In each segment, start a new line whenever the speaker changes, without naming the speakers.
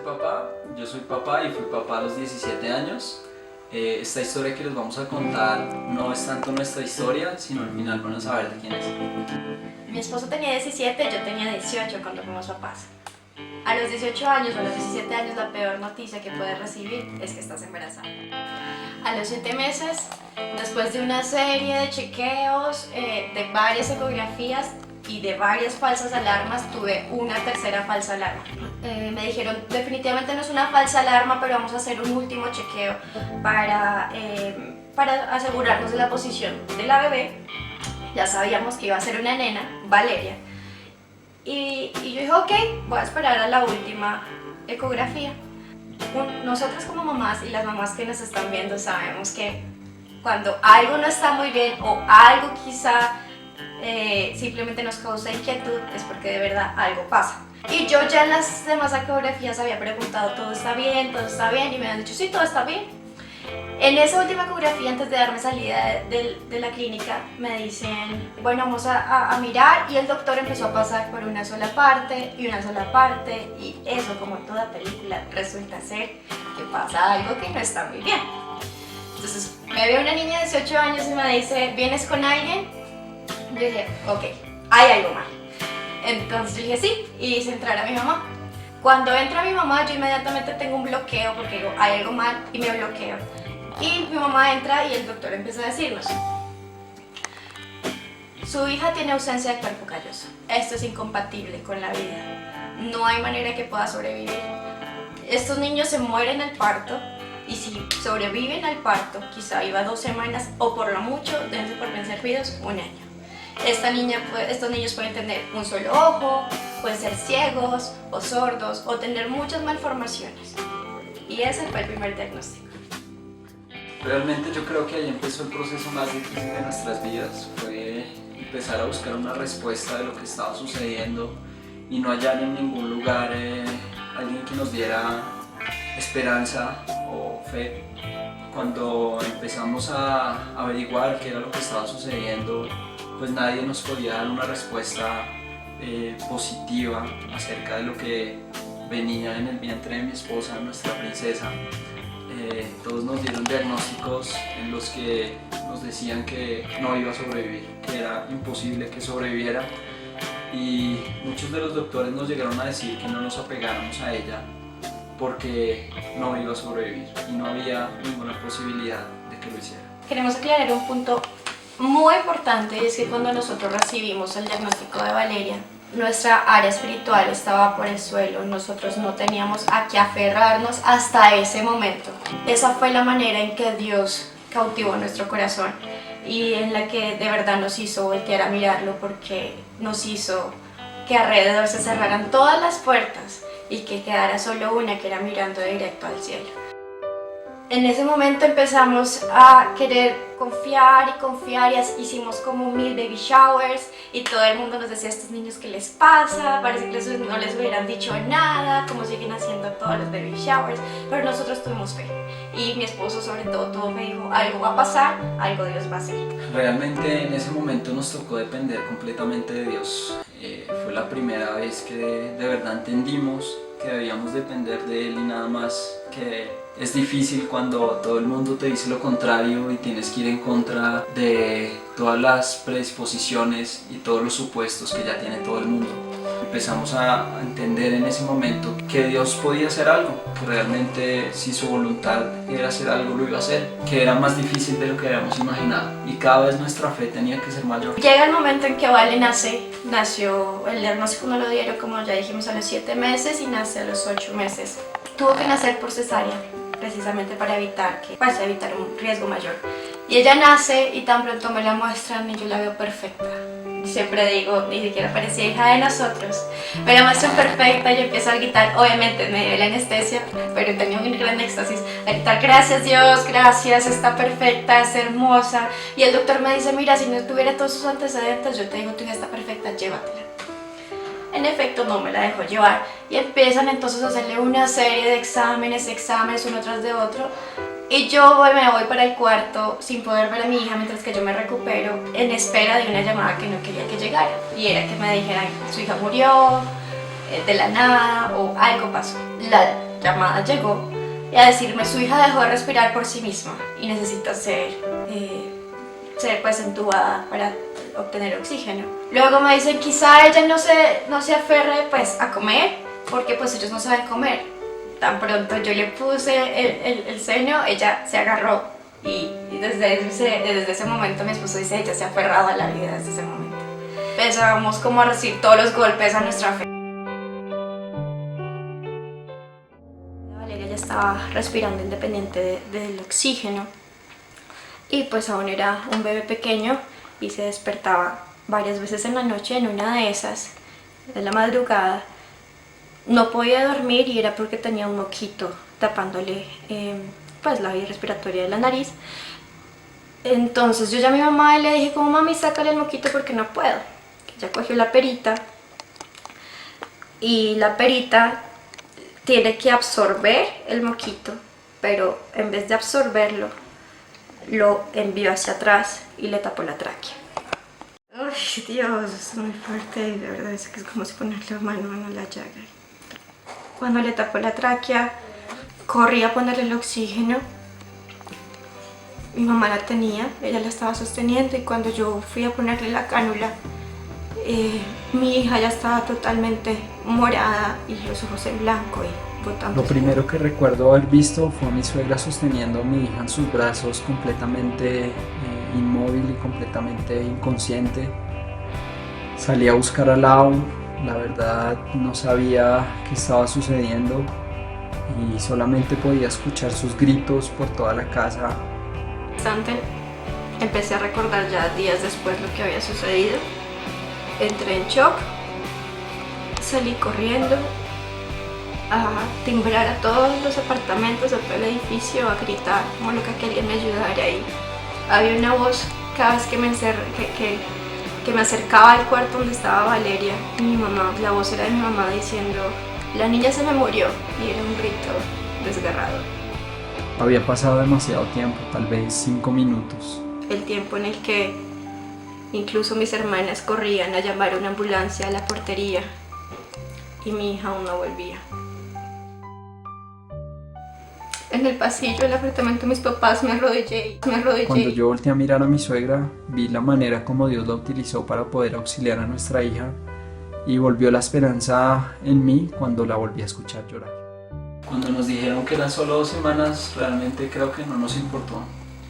papá, yo soy papá y fui papá a los 17 años. Esta historia que les vamos a contar no es tanto nuestra historia, sino al final van a saber de quién es.
Mi esposo tenía 17, yo tenía 18 cuando fuimos papás. A los 18 años o a los 17 años la peor noticia que puedes recibir es que estás embarazada. A los 7 meses, después de una serie de chequeos, de varias ecografías y de varias falsas alarmas, tuve una tercera falsa alarma. Me dijeron, definitivamente no es una falsa alarma, pero vamos a hacer un último chequeo para asegurarnos de la posición de la bebé. Ya sabíamos que iba a ser una nena, Valeria. Y yo dije, ok, voy a esperar a la última ecografía. Nosotras como mamás y las mamás que nos están viendo sabemos que cuando algo no está muy bien o algo quizá simplemente nos causa inquietud es porque de verdad algo pasa. Y yo ya en las demás ecografías había preguntado, ¿todo está bien? Y me han dicho, sí, todo está bien. En esa última ecografía, antes de darme salida de la clínica, me dicen, bueno, vamos a mirar, y el doctor empezó a pasar por una sola parte, y eso, como toda película, resulta ser que pasa algo que no está muy bien. Entonces, me ve una niña de 18 años y me dice, ¿vienes con alguien? Yo dije, ok, hay algo mal. Entonces yo dije, sí, y hice entrar a mi mamá. Cuando entra mi mamá, yo inmediatamente tengo un bloqueo porque digo, hay algo mal, y me bloqueo. Y mi mamá entra y el doctor empieza a decirnos, su hija tiene ausencia de cuerpo calloso, esto es incompatible con la vida, no hay manera que pueda sobrevivir. Estos niños se mueren al parto y si sobreviven al parto, quizá iba 2 semanas o por lo mucho, dense por bien servidos, 1 año. Estos niños pueden tener un solo ojo, pueden ser ciegos o sordos o tener muchas malformaciones. Y ese fue el primer diagnóstico.
Realmente yo creo que ahí empezó el proceso más difícil de nuestras vidas. Fue empezar a buscar una respuesta de lo que estaba sucediendo y no hallar en ningún lugar alguien que nos diera esperanza o fe. Cuando empezamos a averiguar qué era lo que estaba sucediendo, pues nadie nos podía dar una respuesta positiva acerca de lo que venía en el vientre de mi esposa, nuestra princesa. Todos nos dieron diagnósticos en los que nos decían que no iba a sobrevivir, que era imposible que sobreviviera, y muchos de los doctores nos llegaron a decir que no nos apegáramos a ella porque no iba a sobrevivir y no había ninguna posibilidad de que lo hiciera.
Queremos aclarar un punto muy importante, y es que cuando nosotros recibimos el diagnóstico de Valeria, nuestra área espiritual estaba por el suelo, nosotros no teníamos a qué aferrarnos hasta ese momento. Esa fue la manera en que Dios cautivó nuestro corazón y en la que de verdad nos hizo voltear a mirarlo, porque nos hizo que alrededor se cerraran todas las puertas y que quedara solo una, que era mirando directo al cielo. En ese momento empezamos a querer confiar y hicimos como 1000 baby showers y todo el mundo nos decía, a estos niños, ¿qué les pasa? Parece que no les hubieran dicho nada, como siguen haciendo todos los baby showers, pero nosotros tuvimos fe y mi esposo sobre todo tuvo fe, dijo, algo va a pasar, algo Dios va a hacer.
Realmente en ese momento nos tocó depender completamente de Dios. Fue la primera vez que de verdad entendimos que debíamos depender de Él y nada más, que es difícil cuando todo el mundo te dice lo contrario y tienes que ir en contra de todas las predisposiciones y todos los supuestos que ya tiene todo el mundo. Empezamos a entender en ese momento que Dios podía hacer algo, que realmente si su voluntad era hacer algo lo iba a hacer, que era más difícil de lo que habíamos imaginado y cada vez nuestra fe tenía que ser mayor.
Llega el momento en que Vale nació, el diagnóstico nos lo dieron como ya dijimos a los 7 meses y nace a los 8 meses. Tuvo que nacer por cesárea, precisamente para evitar un riesgo mayor. Y ella nace y tan pronto me la muestran y yo la veo perfecta. Siempre digo, ni siquiera parecía hija de nosotros. Me la muestran perfecta, yo empiezo a gritar, obviamente me dio la anestesia, pero tenía un gran éxtasis, a gritar, gracias Dios, gracias, está perfecta, es hermosa. Y el doctor me dice, mira, si no tuviera todos sus antecedentes, yo te digo, tu hija está perfecta, llévatela. En efecto, no me la dejó llevar y empiezan entonces a hacerle una serie de exámenes uno tras de otro. Y yo me voy para el cuarto sin poder ver a mi hija mientras que yo me recupero, en espera de una llamada que no quería que llegara. Y era que me dijeran, su hija murió de la nada o algo pasó. llamada llegó y a decirme su hija dejó de respirar por sí misma y necesita ser pues entubada para obtener oxígeno. Luego me dicen quizá ella no se aferre pues a comer porque pues ellos no saben comer. Tan pronto yo le puse el seno, ella se agarró y desde ese momento mi esposo dice ella se ha aferrado a la vida desde ese momento. Empezamos como a recibir todos los golpes a nuestra fe. Valeria ya estaba respirando independiente del oxígeno y pues aún era un bebé pequeño y se despertaba varias veces en la noche. En una de esas, de la madrugada, no podía dormir y era porque tenía un moquito tapándole pues la vía respiratoria de la nariz. Entonces yo llamé a mi mamá y le dije como mami sácale el moquito porque no puedo. Ella cogió la perita y la perita tiene que absorber el moquito, pero en vez de absorberlo lo envió hacia atrás y le tapó la tráquea. Uy, Dios, es muy fuerte y de verdad es que es como si ponerle la mano en la llaga. Cuando le tapó la tráquea, corrí a ponerle el oxígeno. Mi mamá la tenía, ella la estaba sosteniendo y cuando yo fui a ponerle la cánula, mi hija ya estaba totalmente morada y los ojos en blanco y botando.
Lo primero que recuerdo haber visto fue a mi suegra sosteniendo a mi hija en sus brazos, completamente inmóvil y completamente inconsciente. Salí a buscar a Lau, la verdad no sabía qué estaba sucediendo y solamente podía escuchar sus gritos por toda la casa.
Empecé a recordar ya días después lo que había sucedido. Entré en shock, salí corriendo a timbrar a todos los apartamentos de todo el edificio, a gritar como loca que alguien me ayudara ahí. Había una voz cada vez que me acercaba al cuarto donde estaba Valeria y mi mamá. La voz era de mi mamá diciendo la niña se me murió y era un grito desgarrado.
Había pasado demasiado tiempo, tal vez 5 minutos.
El tiempo en el que incluso mis hermanas corrían a llamar a una ambulancia a la portería y mi hija aún no volvía. En el pasillo del apartamento de mis papás me arrodillé.
Cuando yo volteé a mirar a mi suegra, vi la manera como Dios la utilizó para poder auxiliar a nuestra hija y volvió la esperanza en mí cuando la volví a escuchar llorar. Cuando nos dijeron que eran solo 2 semanas, realmente creo que no nos importó.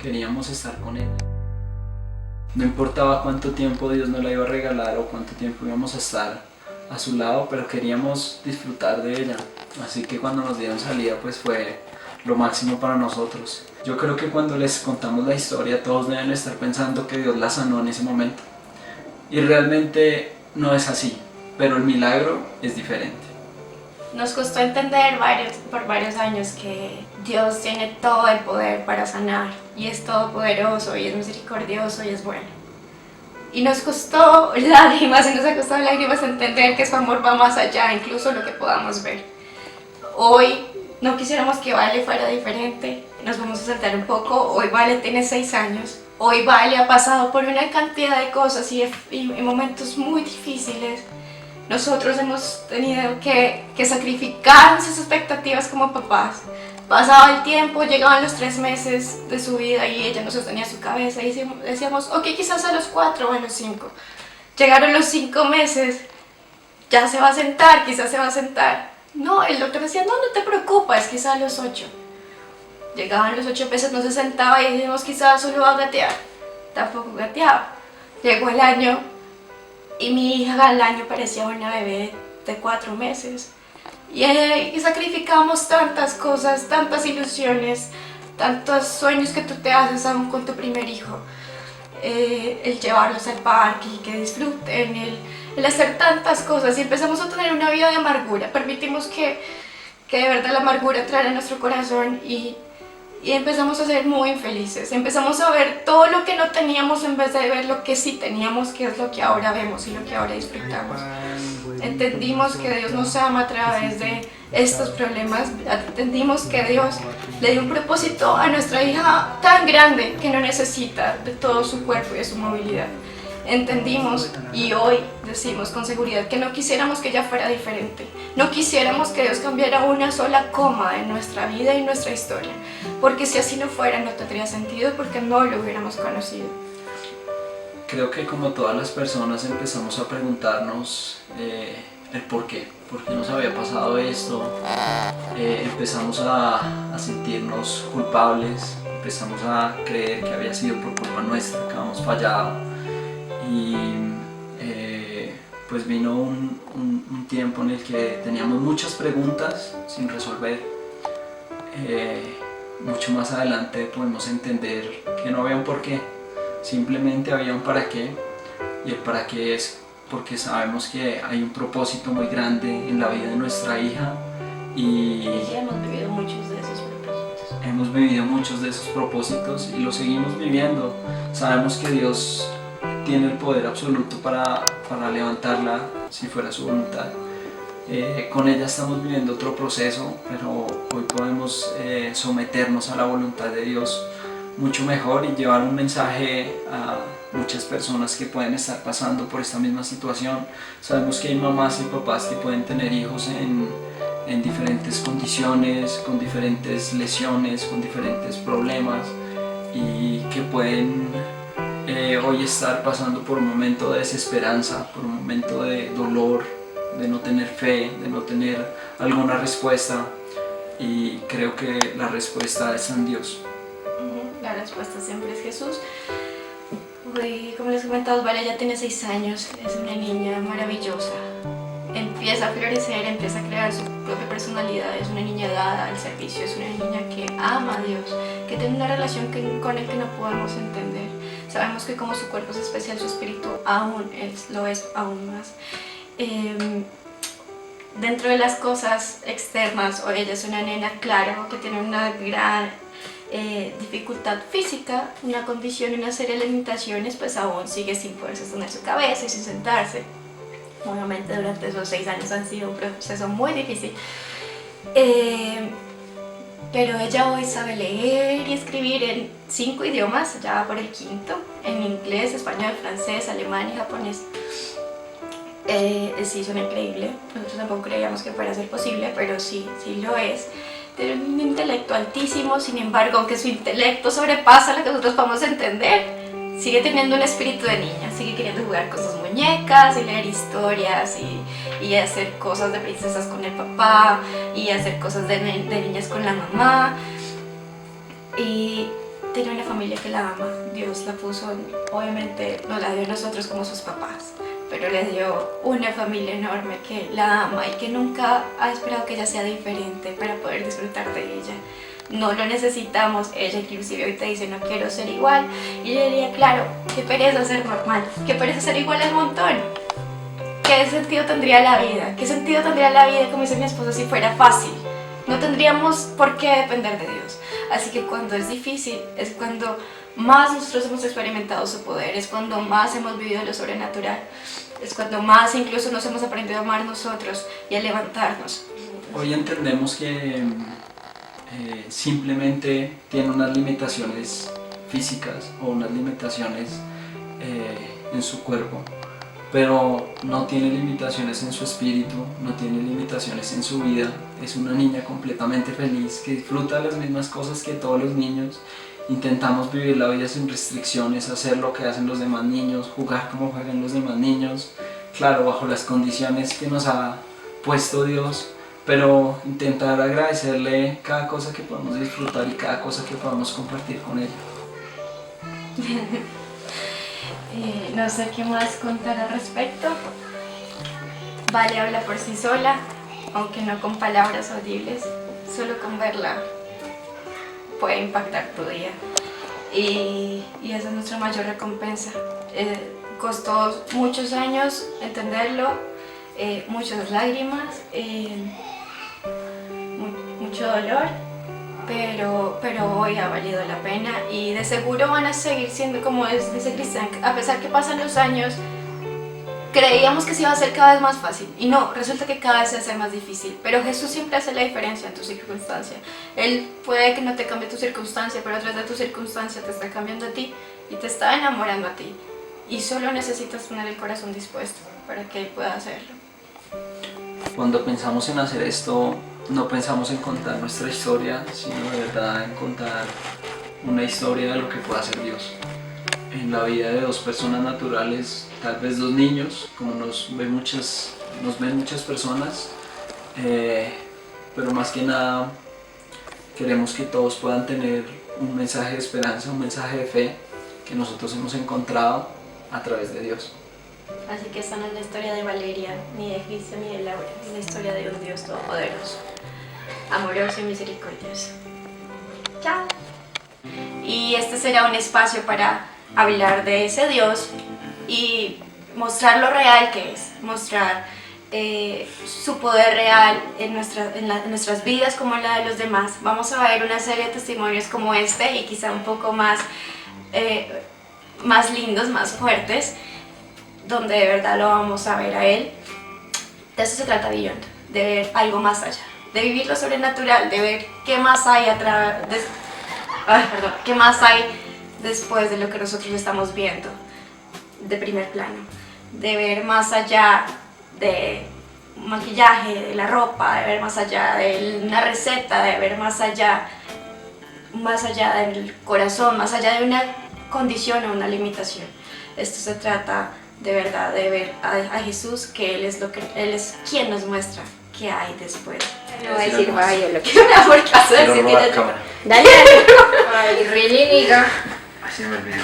Queríamos estar con ella. No importaba cuánto tiempo Dios nos la iba a regalar o cuánto tiempo íbamos a estar a su lado, pero queríamos disfrutar de ella. Así que cuando nos dieron salida, pues fue lo máximo para nosotros. Yo creo que cuando les contamos la historia, todos deben estar pensando que Dios la sanó en ese momento. Y realmente no es así, pero el milagro es diferente.
Nos costó entender por varios años que Dios tiene todo el poder para sanar y es todopoderoso y es misericordioso y es bueno. Y nos costó lágrimas y nos ha costado lágrimas entender que su amor va más allá, incluso lo que podamos ver. Hoy no quisiéramos que Vale fuera diferente. Nos vamos a saltar un poco. Hoy Vale tiene 6 años. Hoy Vale ha pasado por una cantidad de cosas y momentos muy difíciles. Nosotros hemos tenido que sacrificar nuestras expectativas como papás. Pasaba el tiempo, llegaban los 3 meses de su vida y ella nos sostenía su cabeza y decíamos, ok, quizás a los 4 o a los 5. Llegaron los 5 meses, ya se va a sentar, quizás se va a sentar. No, el doctor decía, no te preocupes, quizás a los 8. Llegaban los 8 meses, no se sentaba y decíamos, quizás solo va a gatear. Tampoco gateaba. Llegó el año y mi hija al año parecía una bebé de 4 meses. Y sacrificamos tantas cosas, tantas ilusiones, tantos sueños que tú te haces aún con tu primer hijo. El llevarlos al parque y que disfruten, el hacer tantas cosas y empezamos a tener una vida de amargura. Permitimos que de verdad la amargura entrara en nuestro corazón y empezamos a ser muy infelices. Empezamos a ver todo lo que no teníamos en vez de ver lo que sí teníamos, que es lo que ahora vemos y lo que ahora disfrutamos. Entendimos que Dios nos ama a través de estos problemas. Entendimos que Dios le dio un propósito a nuestra hija tan grande que no necesita de todo su cuerpo y de su movilidad. entendimos y hoy decimos con seguridad que no quisiéramos que ella fuera diferente. No quisiéramos que Dios cambiara una sola coma en nuestra vida y nuestra historia. Porque si así no fuera, no tendría sentido porque no lo hubiéramos conocido.
Creo que como todas las personas empezamos a preguntarnos el por qué nos había pasado esto, empezamos a sentirnos culpables, empezamos a creer que había sido por culpa nuestra, que habíamos fallado y pues vino un tiempo en el que teníamos muchas preguntas sin resolver. Mucho más adelante pudimos entender que no había un por qué, simplemente había un para qué, y el para qué es porque sabemos que hay un propósito muy grande en la vida de nuestra hija y
ya hemos vivido muchos de esos propósitos.
Hemos vivido muchos de esos propósitos y los seguimos viviendo. Sabemos que Dios tiene el poder absoluto para levantarla si fuera su voluntad. Con ella estamos viviendo otro proceso, pero hoy podemos someternos a la voluntad de Dios mucho mejor y llevar un mensaje a muchas personas que pueden estar pasando por esta misma situación. Sabemos que hay mamás y papás que pueden tener hijos en diferentes condiciones, con diferentes lesiones, con diferentes problemas y que pueden hoy estar pasando por un momento de desesperanza, por un momento de dolor, de no tener fe, de no tener alguna respuesta, y creo que la respuesta es en Dios.
La respuesta siempre es Jesús. Y como les comentaba, Vale ya tiene 6 años, es una niña maravillosa. Empieza a florecer, empieza a crear su propia personalidad, es una niña dada al servicio, es una niña que ama a Dios, que tiene una relación con Él que no podemos entender. Sabemos que como su cuerpo es especial, su espíritu aún lo es aún más. Dentro de las cosas externas, ella es una nena, claro, que tiene una gran dificultad física, una condición y una serie de limitaciones, pues aún sigue sin poder sostener su cabeza y sin sentarse. Obviamente durante esos 6 años han sido un proceso muy difícil, pero ella hoy sabe leer y escribir en 5 idiomas, ya por el 5.º, en inglés, español, francés, alemán y japonés. Sí, suena increíble, nosotros tampoco creíamos que fuera a ser posible, pero sí lo es. Tiene un intelecto altísimo, sin embargo, aunque su intelecto sobrepasa lo que nosotros podemos entender, sigue teniendo un espíritu de niña, sigue queriendo jugar con sus muñecas y leer historias y hacer cosas de princesas con el papá y hacer cosas de niñas con la mamá. Y tiene una familia que la ama, Dios la puso, obviamente no la dio a nosotros como sus papás, pero le dio una familia enorme que la ama y que nunca ha esperado que ella sea diferente para poder disfrutar de ella. No lo necesitamos, ella inclusive hoy te dice no quiero ser igual, y yo diría claro, qué pereza ser normal, qué pereza ser igual al montón. ¿Qué sentido tendría la vida? ¿Qué sentido tendría la vida, como dice mi esposo, si fuera fácil? No tendríamos por qué depender de Dios. Así que cuando es difícil es cuando más nosotros hemos experimentado su poder, es cuando más hemos vivido lo sobrenatural, es cuando más incluso nos hemos aprendido a amar nosotros y a levantarnos.
Hoy entendemos que simplemente tiene unas limitaciones físicas o unas limitaciones en su cuerpo, pero no tiene limitaciones en su espíritu, no tiene limitaciones en su vida. Es una niña completamente feliz que disfruta las mismas cosas que todos los niños. Intentamos vivir la vida sin restricciones, hacer lo que hacen los demás niños, jugar como juegan los demás niños, claro, bajo las condiciones que nos ha puesto Dios, pero intentar agradecerle cada cosa que podemos disfrutar y cada cosa que podamos compartir con ella.
No sé qué más contar al respecto. Vale habla por sí sola, aunque no con palabras audibles, solo con verla puede impactar tu día, y esa es nuestra mayor recompensa. Costó muchos años entenderlo, muchas lágrimas, mucho dolor, pero hoy ha valido la pena, y de seguro van a seguir siendo, como dice Cristian, a pesar que pasan los años. Creíamos que se iba a hacer cada vez más fácil y no, resulta que cada vez se hace más difícil, pero Jesús siempre hace la diferencia en tu circunstancia. Él puede que no te cambie tu circunstancia, pero a través de tu circunstancia te está cambiando a ti y te está enamorando a ti. y solo necesitas tener el corazón dispuesto para que Él pueda hacerlo.
Cuando pensamos en hacer esto, no pensamos en contar nuestra historia, sino de verdad en contar una historia de lo que puede hacer Dios. En la vida de dos personas naturales, tal vez dos niños, como nos ven muchas personas, pero más que nada queremos que todos puedan tener un mensaje de esperanza, un mensaje de fe que nosotros hemos encontrado a través de Dios.
Así que esta no es la historia de Valeria, ni de Cristian, ni de Laura, es la historia de un Dios todopoderoso, amoroso y misericordioso. Chao. Y este será un espacio para hablar de ese Dios y mostrar lo real que es, mostrar su poder real en nuestras vidas como en la de los demás. Vamos a ver una serie de testimonios como este y quizá un poco más lindos, más fuertes, donde de verdad lo vamos a ver a Él. De eso se trata Beyond, de ver algo más allá, de vivir lo sobrenatural, de ver qué más hay qué más hay después de lo que nosotros estamos viendo de primer plano, de ver más allá de maquillaje, de la ropa, de ver más allá de una receta, de ver más allá del corazón, más allá de una condición o una limitación. Esto se trata de verdad de ver a Jesús, que Él es quien nos muestra qué hay después.
No voy a decir vaya lo que
Porque vas a decir que ya...
cámara.
Dale. Ay, really, niga.
Así me olvidé.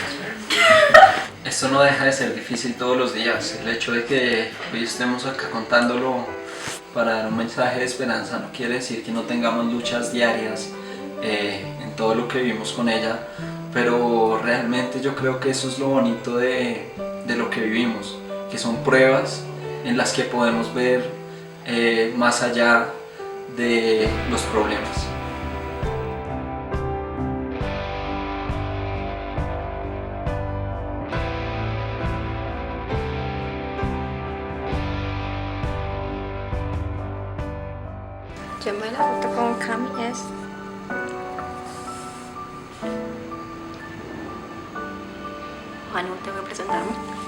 Esto no deja de ser difícil todos los días. El hecho de que hoy estemos acá contándolo para dar un mensaje de esperanza no quiere decir que no tengamos luchas diarias en todo lo que vivimos con ella, pero realmente yo creo que eso es lo bonito de lo que vivimos, que son pruebas en las que podemos ver más allá de los problemas.
Yo me la foto con Cami es.
Manu, tengo que presentarme.